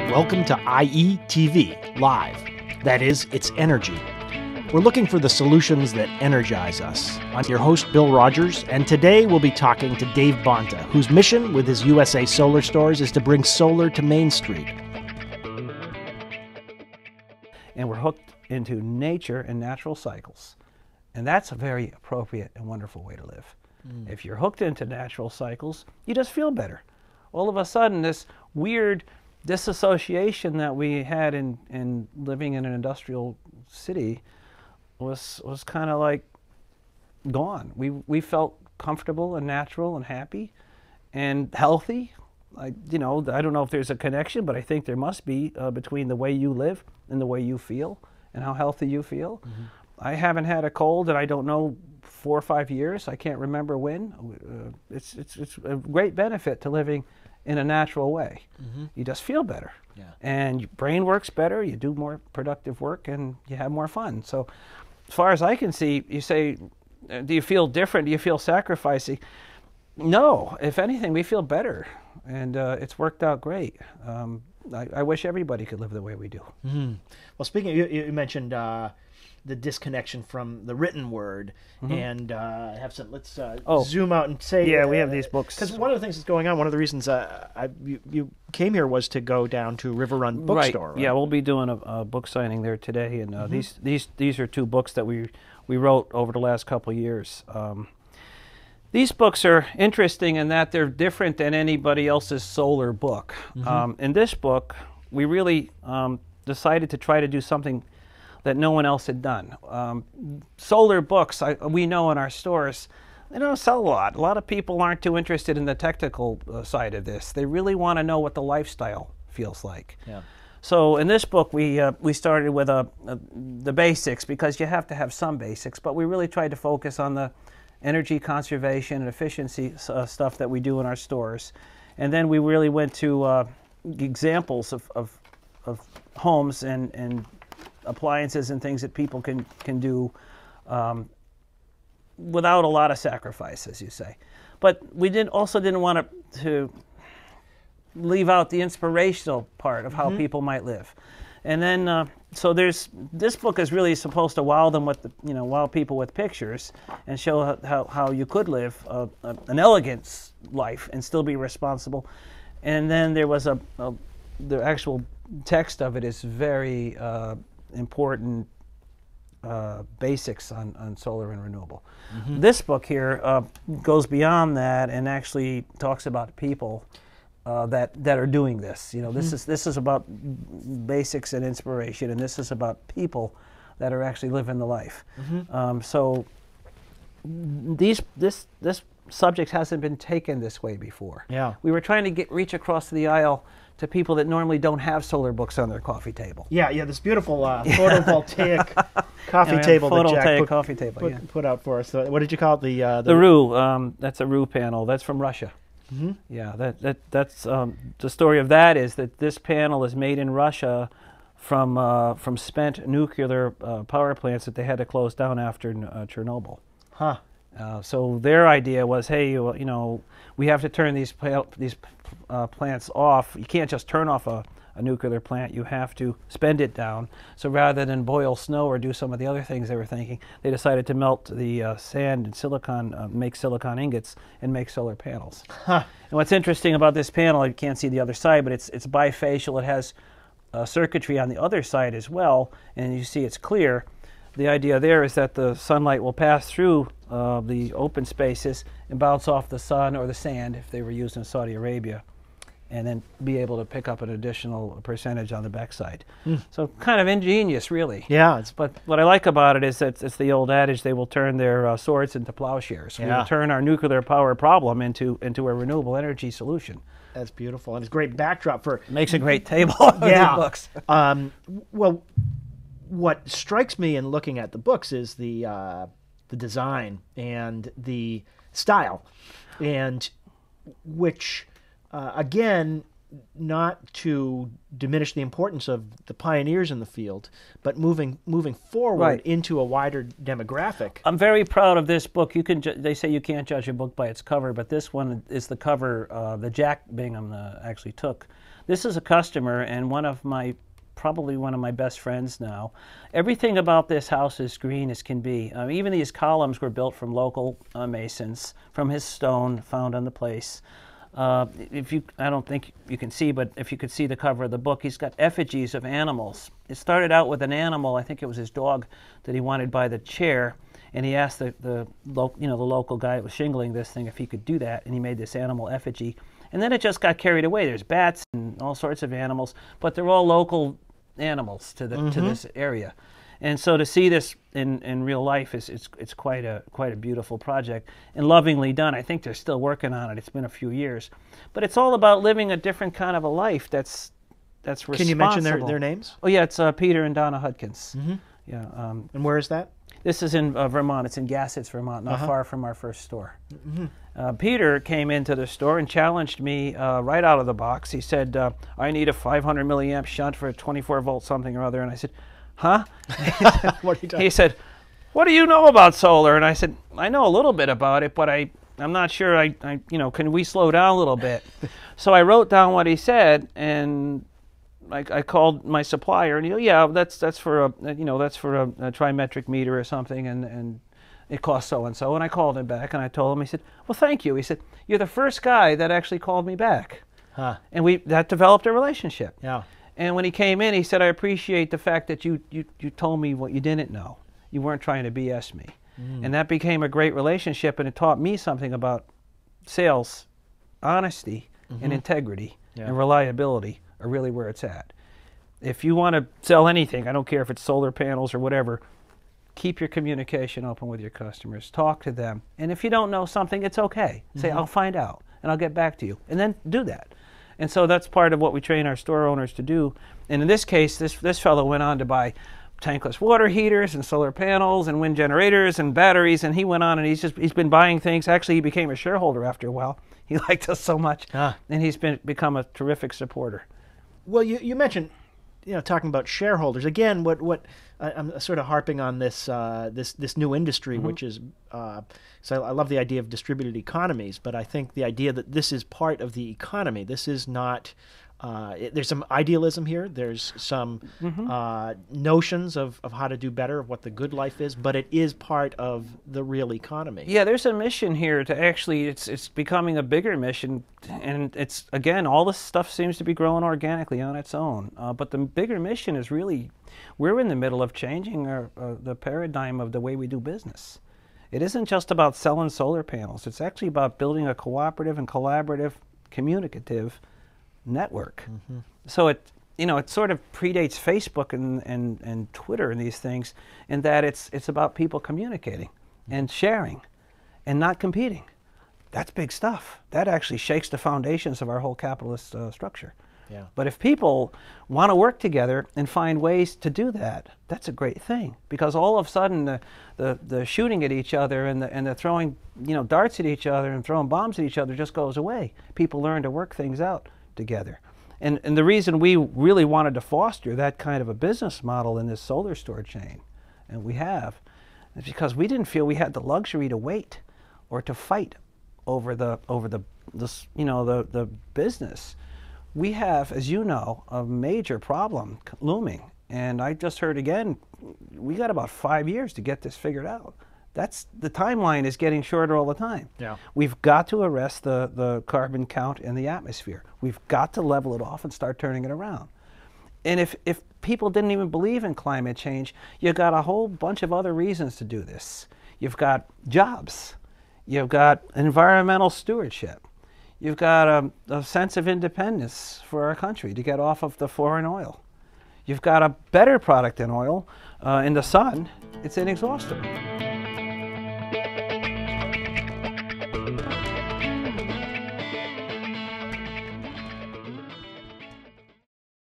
Welcome to iETV Live. That is, it's energy. We're looking for the solutions that energize us. I'm your host, Bill Rogers, and today we'll be talking to Dave Bonta, whose mission with his USA Solar Stores is to bring solar to Main Street. And we're hooked into nature and natural cycles. And that's a very appropriate and wonderful way to live. If you're hooked into natural cycles, you just feel better. All of a sudden, this weird disassociation that we had in living in an industrial city was kind of like gone. We felt comfortable and natural and happy and healthy. I don't know if there's a connection, but I think there must be between the way you live and the way you feel and how healthy you feel. Mm-hmm. I haven't had a cold, and I don't know, 4 or 5 years. I can't remember when. It's a great benefit to living in a natural way. Mm-hmm. You just feel better. Yeah. And your brain works better, you do more productive work, and you have more fun. So as far as I can see, you say, do you feel different? Do you feel sacrificing? No. If anything, we feel better. And it's worked out great. I wish everybody could live the way we do. Mm-hmm. Well, speaking of, you mentioned the disconnection from the written word, mm-hmm. and have some. Let's zoom out and say. Yeah, we have these books. Because one of the things that's going on, one of the reasons you came here was to go down to River Run Bookstore. Right. Yeah, we'll be doing a book signing there today, and mm-hmm. these are 2 books that we wrote over the last couple of years. These books are interesting in that they're different than anybody else's solar book. Mm-hmm. In this book, we really decided to try to do something that no one else had done. Solar books, we know in our stores, they don't sell a lot. A lot of people aren't too interested in the technical side of this. They really want to know what the lifestyle feels like. Yeah. So in this book, we started with the basics, because you have to have some basics, but we really tried to focus on the energy conservation and efficiency stuff that we do in our stores. And then we really went to examples of homes and appliances and things that people can do without a lot of sacrifice, as you say. But we also didn't want to leave out the inspirational part of how mm-hmm. people might live. And then, so this book is really supposed to wow them with, wow people with pictures and show how you could live an elegant life and still be responsible. And then there was the actual text of it is very important basics on solar and renewable. Mm-hmm. This book here goes beyond that and actually talks about people that are doing this. Mm-hmm. This is about basics and inspiration, and this is about people that are actually living the life. Mm-hmm. So this subject hasn't been taken this way before. Yeah. We were trying to reach across the aisle to people that normally don't have solar books on their coffee table. Yeah, this beautiful photovoltaic coffee table that Jack put out for us. So what did you call it? The ROO. That's a ROO panel. That's from Russia. Mm-hmm. Yeah, that's the story of that is that this panel is made in Russia from spent nuclear power plants that they had to close down after Chernobyl. Huh. So their idea was, hey, we have to turn these plants off. You can't just turn off a nuclear plant. You have to spend it down. So rather than boil snow or do some of the other things they were thinking, they decided to melt the sand and silicon, make silicon ingots, and make solar panels. Huh. And what's interesting about this panel, you can't see the other side, but it's bifacial. It has circuitry on the other side as well, and you see it's clear. The idea there is that the sunlight will pass through the open spaces and bounce off the sun or the sand, if they were used in Saudi Arabia, and then be able to pick up an additional percentage on the backside. Mm. So kind of ingenious, really. Yeah. But what I like about it is that it's the old adage, they will turn their swords into plowshares. Yeah. We will turn our nuclear power problem into a renewable energy solution. That's beautiful, and it's a great backdrop for... Makes a great table of these books. Well, what strikes me in looking at the books is the design and the style, and which again not to diminish the importance of the pioneers in the field, but moving forward into a wider demographic. I'm very proud of this book. You can they say you can't judge a book by its cover, but this one is the cover that Jack Bingham actually took. This is a customer and probably one of my best friends now. Everything about this house is green as can be. Even these columns were built from local masons, from his stone found on the place. I don't think you can see, but if you could see the cover of the book, he's got effigies of animals. It started out with an animal, I think it was his dog, that he wanted by the chair, and he asked the local guy that was shingling this thing if he could do that, and he made this animal effigy. And then it just got carried away. There's bats and all sorts of animals, but they're all local animals to this area. And so to see this in real life it's quite a beautiful project and lovingly done. I think they're still working on it. It's been a few years, but it's all about living a different kind of a life that's responsible. Can you mention their names? Oh yeah, it's Peter and Donna Hudkins. Yeah. And where is that? This is in Vermont. It's in Gassets, Vermont, not far from our first store. Peter came into the store and challenged me right out of the box. He said, I need a 500 milliamp shunt for a 24 volt something or other. And I said, huh? What are you talking? He said, what do you know about solar? And I said, I know a little bit about it, but I'm not sure. Can we slow down a little bit? So I wrote down what he said, and I called my supplier, and that's for a trimetric meter or something, and it costs so and so. And I called him back, and I told him. He said, well, thank you. He said, you're the first guy that actually called me back, and that developed a relationship. Yeah. And when he came in, he said, I appreciate the fact that you told me what you didn't know. You weren't trying to BS me. And that became a great relationship, and it taught me something about sales, honesty, and integrity, and reliability are really where it's at. If you want to sell anything, I don't care if it's solar panels or whatever, keep your communication open with your customers. Talk to them. And if you don't know something, it's okay. Say, I'll find out, and I'll get back to you. And then do that. And so that's part of what we train our store owners to do. And in this case, this fellow went on to buy tankless water heaters and solar panels and wind generators and batteries, and he went on and he's been buying things. Actually, he became a shareholder after a while. He liked us so much, and he's become a terrific supporter. Well, you mentioned, talking about shareholders again. What I'm sort of harping on this new industry, which is so I love the idea of distributed economies, but I think the idea that this is part of the economy. This is not. There's some idealism here. There's some notions of how to do better, of what the good life is, but it is part of the real economy. Yeah, there's a mission here to actually, it's becoming a bigger mission, and it's, again, all this stuff seems to be growing organically on its own. But the bigger mission is really, we're in the middle of changing the paradigm of the way we do business. It isn't just about selling solar panels. It's actually about building a cooperative and collaborative, communicative network. So it sort of predates Facebook and Twitter and these things, in that it's about people communicating and sharing and not competing. That's big stuff. That actually shakes the foundations of our whole capitalist structure. Yeah. But if people want to work together and find ways to do that, that's a great thing, because all of a sudden the shooting at each other and the throwing darts at each other and throwing bombs at each other just goes away. People learn to work things out together. And the reason we really wanted to foster that kind of a business model in this solar store chain, and we have, is because we didn't feel we had the luxury to wait or to fight over the business. We have, as you know, a major problem looming, and I just heard again, we got about 5 years to get this figured out. The timeline is getting shorter all the time. Yeah. We've got to arrest the carbon count in the atmosphere. We've got to level it off and start turning it around. And if people didn't even believe in climate change, you've got a whole bunch of other reasons to do this. You've got jobs. You've got environmental stewardship. You've got a sense of independence for our country to get off of the foreign oil. You've got a better product than oil in the sun. It's inexhaustible.